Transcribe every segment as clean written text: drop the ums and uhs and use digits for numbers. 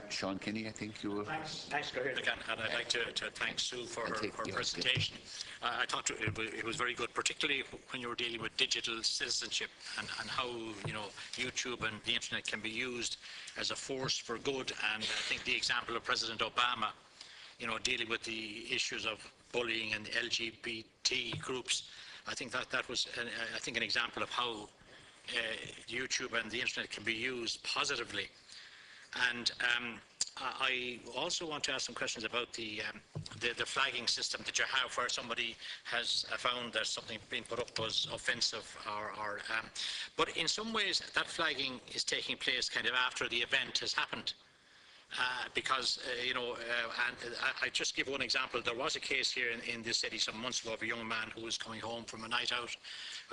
Sean Kinney, I think you were... Thanks, Graham. And I'd like to thank Sue for her presentation. I thought it was very good, particularly when you were dealing with digital citizenship and how, you know, YouTube and the internet can be used as a force for good. And I think the example of President Obama, you know, dealing with the issues of bullying and LGBT groups, I think that was, I think, an example of how YouTube and the internet can be used positively. And I also want to ask some questions about the flagging system that you have, where somebody has found that something being put up was offensive, but in some ways that flagging is taking place kind of after the event has happened. Because, you know, and I just give one example. There was a case here in this city some months ago of a young man who was coming home from a night out,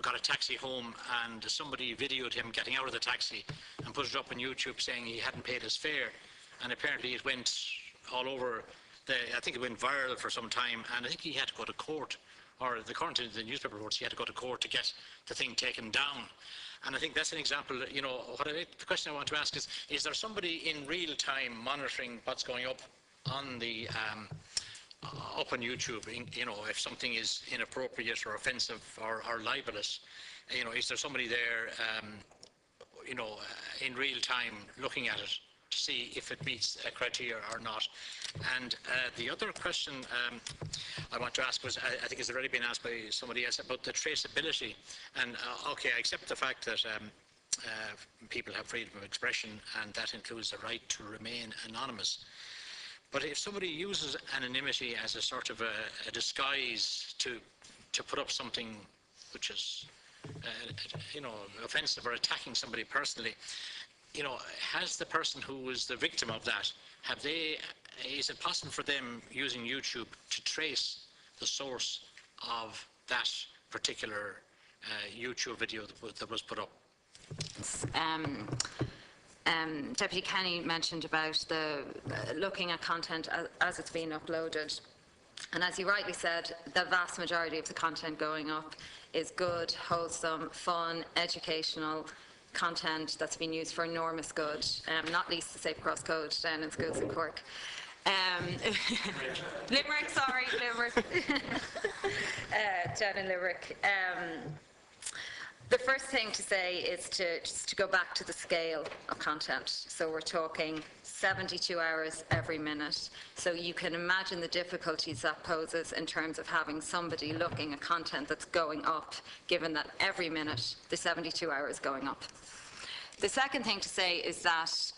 got a taxi home, and somebody videoed him getting out of the taxi and put it up on YouTube saying he hadn't paid his fare. And apparently it went all over, I think it went viral for some time, and I think he had to go to court, or according to the newspaper reports, he had to go to court to get the thing taken down. And I think that's an example, you know, the question I want to ask is there somebody in real time monitoring what's going up on the, up on YouTube, you know, if something is inappropriate or offensive or libelous, you know, is there somebody there, you know, in real time looking at it to see if it meets a criteria or not? And the other question I want to ask was, I think it's already been asked by somebody else, about the traceability. And okay, I accept the fact that people have freedom of expression, and that includes the right to remain anonymous. But if somebody uses anonymity as a sort of a disguise to put up something which is, you know, offensive or attacking somebody personally, you know, has the person who is the victim of that, is it possible for them using YouTube to trace the source of that particular YouTube video that was put up? Deputy Kenny mentioned about looking at content as it's being uploaded. And as you rightly said, the vast majority of the content going up is good, wholesome, fun, educational content that's been used for enormous good, not least the Safe Cross Code down in schools in Cork. Limerick, sorry, Limerick. Down in Limerick. The first thing to say is just to go back to the scale of content. So we're talking 72 hours every minute. So you can imagine the difficulties that poses in terms of having somebody looking at content that's going up, given that every minute the 72 hours going up. The second thing to say is that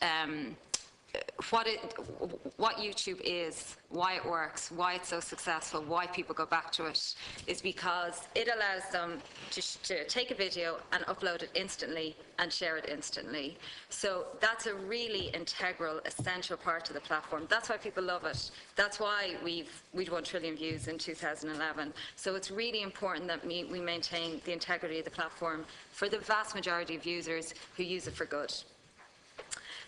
what YouTube is, why it works, why it's so successful, why people go back to it, is because it allows them to take a video and upload it instantly and share it instantly. So that's a really integral, essential part of the platform. That's why people love it. That's why we'd 1 trillion views in 2011. So it's really important that we maintain the integrity of the platform for the vast majority of users who use it for good.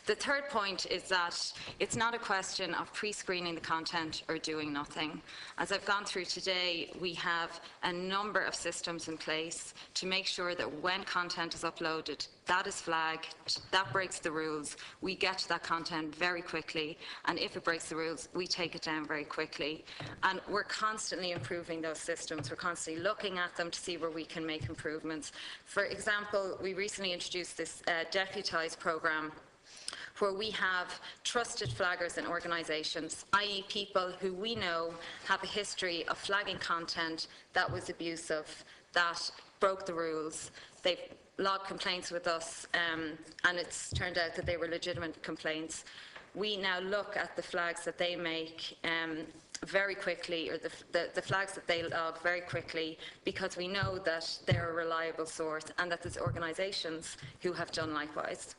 The third point is that it's not a question of pre-screening the content or doing nothing. As I've gone through today, we have a number of systems in place to make sure that when content is uploaded, that is flagged, that breaks the rules, we get to that content very quickly, and if it breaks the rules, we take it down very quickly. And we're constantly improving those systems. We're constantly looking at them to see where we can make improvements. For example, we recently introduced this deputised programme, where we have trusted flaggers and organisations, i.e. people who we know have a history of flagging content that was abusive, that broke the rules. They've logged complaints with us, and it's turned out that they were legitimate complaints. We now look at the flags that they make very quickly, or the flags that they log very quickly, because we know that they're a reliable source and that there's organisations who have done likewise.